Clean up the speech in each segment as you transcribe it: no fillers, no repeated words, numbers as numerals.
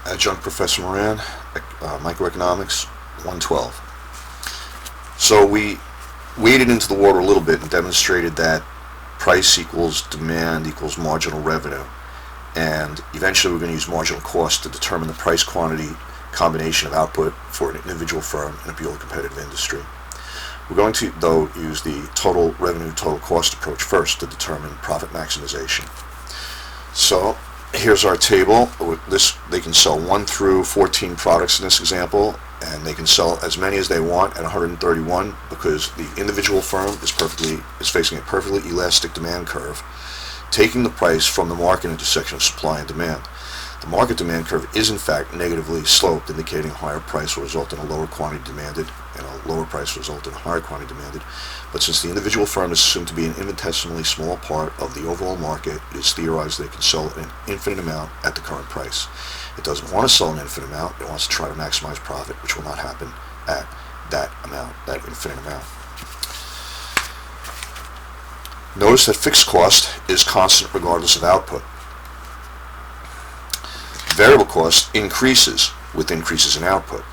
Adjunct Professor Moran, Microeconomics 112. So we waded into the water a little bit and demonstrated that price equals demand equals marginal revenue, and eventually we're going to use marginal cost to determine the price quantity combination of output for an individual firm in a purely competitive industry. We're going to, though, use the total revenue, total cost approach first to determine profit maximization. So here's our table. They can sell 1 through 14 products in this example, and they can sell as many as they want at 131 because the individual firm is facing a perfectly elastic demand curve, taking the price from the market intersection of supply and demand. The market demand curve is in fact negatively sloped, indicating a higher price will result in a lower quantity demanded, and a lower price will result in a higher quantity demanded. But since the individual firm is assumed to be an infinitesimally small part of the overall market, it is theorized they can sell an infinite amount at the current price. It doesn't want to sell an infinite amount, it wants to try to maximize profit, which will not happen at that amount, that infinite amount. Notice that fixed cost is constant regardless of output. Variable cost increases with increases in output.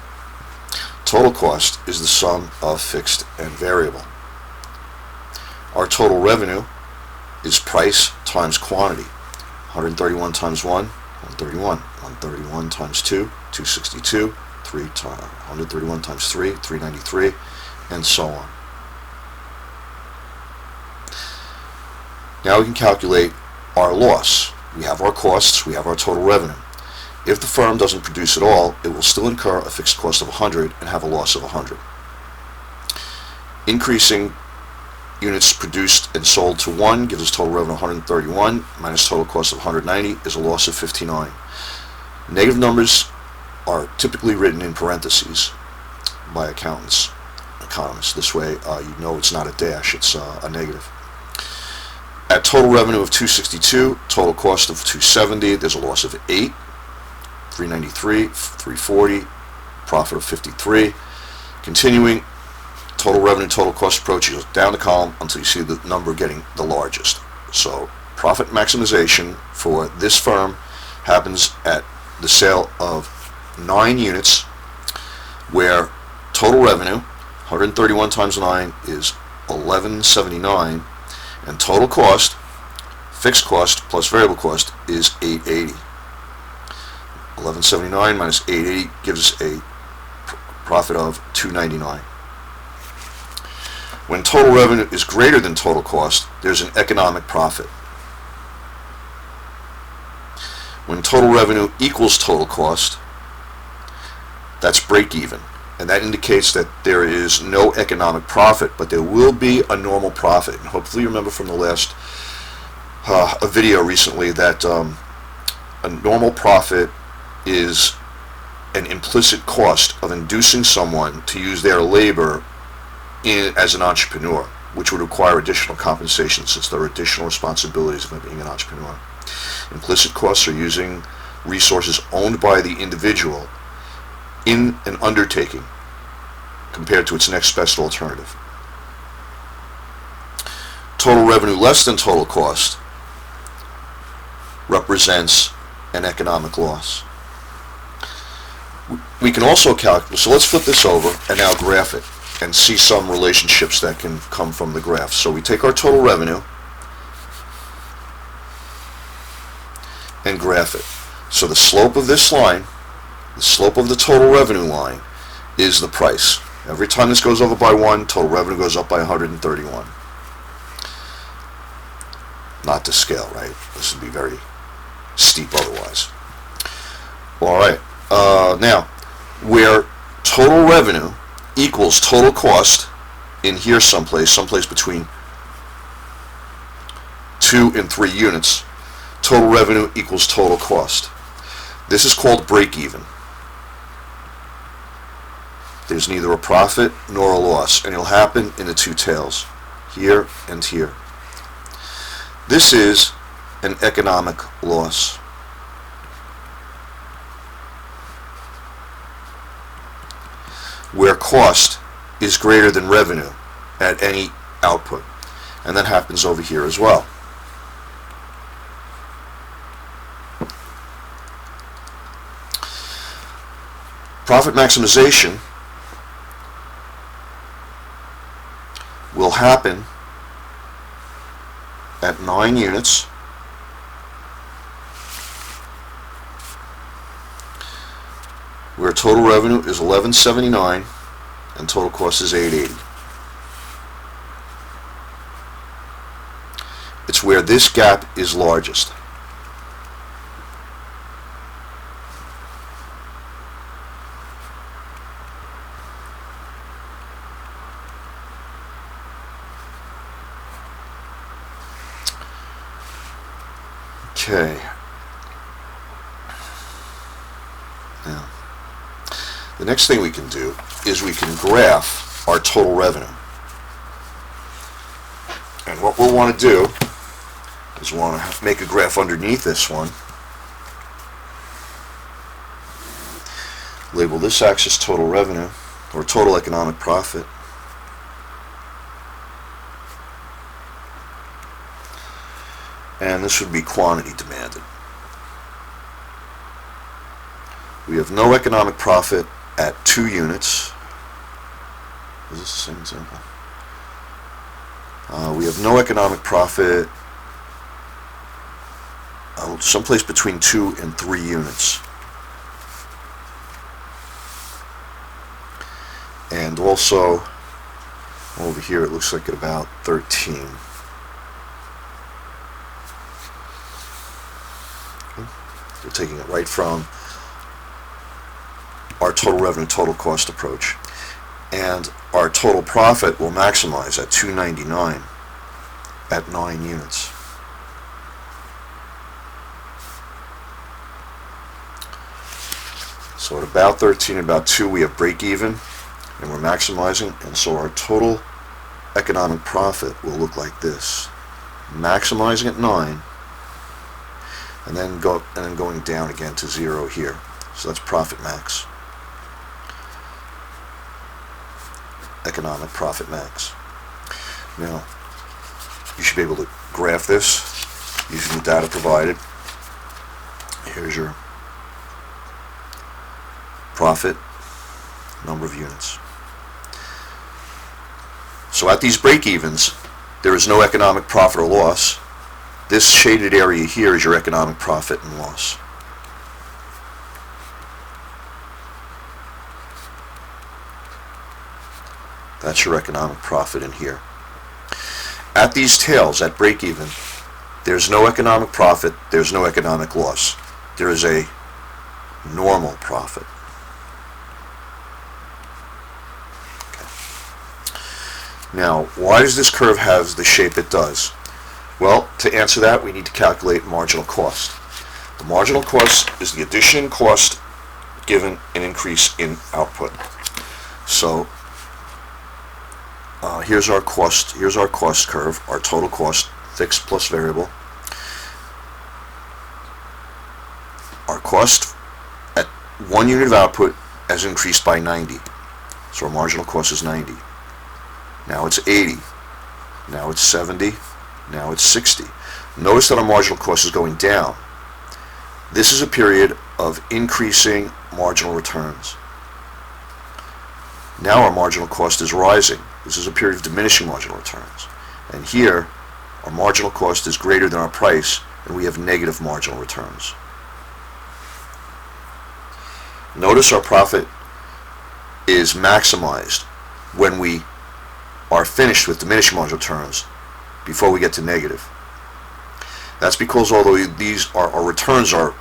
Total cost is the sum of fixed and variable. Our total revenue is price times quantity. 131 times 1, 131. 131 times 2, 262. 131 times 3, 393, and so on. Now we can calculate our loss. We have our costs, we have our total revenue. If the firm doesn't produce at all, it will still incur a fixed cost of 100 and have a loss of 100. Increasing units produced and sold to 1 gives us total revenue of 131 minus total cost of 190 is a loss of 59. Negative numbers are typically written in parentheses by economists. This way you know it's not a dash, it's a negative. At total revenue of 262, total cost of 270, there's a loss of 8. 393, 340, profit of 53. Continuing, total revenue, total cost approach, you go down the column until you see the number getting the largest. So profit maximization for this firm happens at the sale of 9 units, where total revenue, 131 times 9 is 1179, and total cost, fixed cost plus variable cost, is 880. 1179 minus 880 gives us a profit of 299. When total revenue is greater than total cost, there's an economic profit. When total revenue equals total cost, that's break even, and that indicates that there is no economic profit, but there will be a normal profit. And hopefully you remember from the last a video recently that a normal profit is an implicit cost of inducing someone to use their labor as an entrepreneur, which would require additional compensation since there are additional responsibilities of being an entrepreneur. Implicit costs are using resources owned by the individual in an undertaking compared to its next best alternative. Total revenue less than total cost represents an economic loss. We can also calculate, so let's flip this over and now graph it and see some relationships that can come from the graph. So we take our total revenue and graph it. So the slope of this line, the slope of the total revenue line, is the price. Every time this goes over by 1, total revenue goes up by 131. Not to scale, right? This would be very steep otherwise. Alright, now, where total revenue equals total cost, in here someplace between 2 and 3 units, total revenue equals total cost. This is called break even. There's neither a profit nor a loss, and it'll happen in the two tails, here and here. This is an economic loss. Where cost is greater than revenue at any output, and that happens over here as well. Profit maximization will happen at 9 units where total revenue is $11.79 and total cost is $8.80. It's where this gap is largest. Okay. Now, the next thing we can do is we can graph our total revenue. And what we'll want to do is we'll want to make a graph underneath this one. Label this axis total revenue or total economic profit. And this would be quantity demanded. We have no economic profit at 2 units. Is this the same example? We have no economic profit someplace between 2 and 3 units. And also over here it looks like at about 13. We're taking it right from our total revenue, total cost approach. And our total profit will maximize at $2.99 at 9 units. So at about 13 and about 2 we have break even and we're maximizing, and so our total economic profit will look like this. Maximizing at 9 and then going down again to 0 here. So that's profit max. Economic profit max. Now, you should be able to graph this using the data provided. Here's your profit, number of units. So at these break-evens, there is no economic profit or loss. This shaded area here is your economic profit and loss. That's your economic profit in here. At these tails, at break-even, there's no economic profit, there's no economic loss. There is a normal profit. Now, why does this curve have the shape it does? Well, to answer that, we need to calculate marginal cost. The marginal cost is the addition in cost given an increase in output. So, here's our cost curve, our total cost, fixed plus variable. Our cost at 1 unit of output has increased by 90. So our marginal cost is 90. Now it's 80. Now it's 70. Now it's 60. Notice that our marginal cost is going down. This is a period of increasing marginal returns. Now our marginal cost is rising. This is a period of diminishing marginal returns. And here, our marginal cost is greater than our price, and we have negative marginal returns. Notice our profit is maximized when we are finished with diminishing marginal returns before we get to negative. That's because although our returns are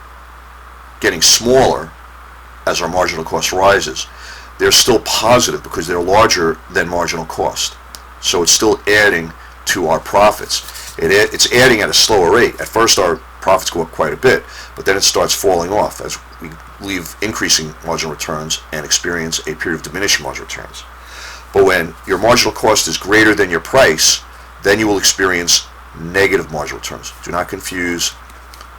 getting smaller as our marginal cost rises, they're still positive because they're larger than marginal cost. So it's still adding to our profits. It's adding at a slower rate. At first our profits go up quite a bit, but then it starts falling off as we leave increasing marginal returns and experience a period of diminishing marginal returns. But when your marginal cost is greater than your price, then you will experience negative marginal returns. Do not confuse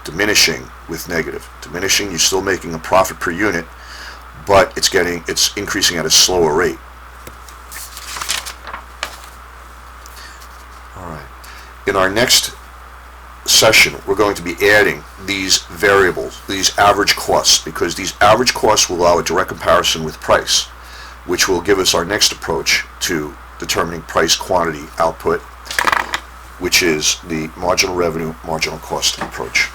diminishing with negative. Diminishing, you're still making a profit per unit, but it's increasing at a slower rate. All right. In our next session, we're going to be adding these variables, these average costs, because these average costs will allow a direct comparison with price, which will give us our next approach to determining price quantity output, which is the marginal revenue, marginal cost approach.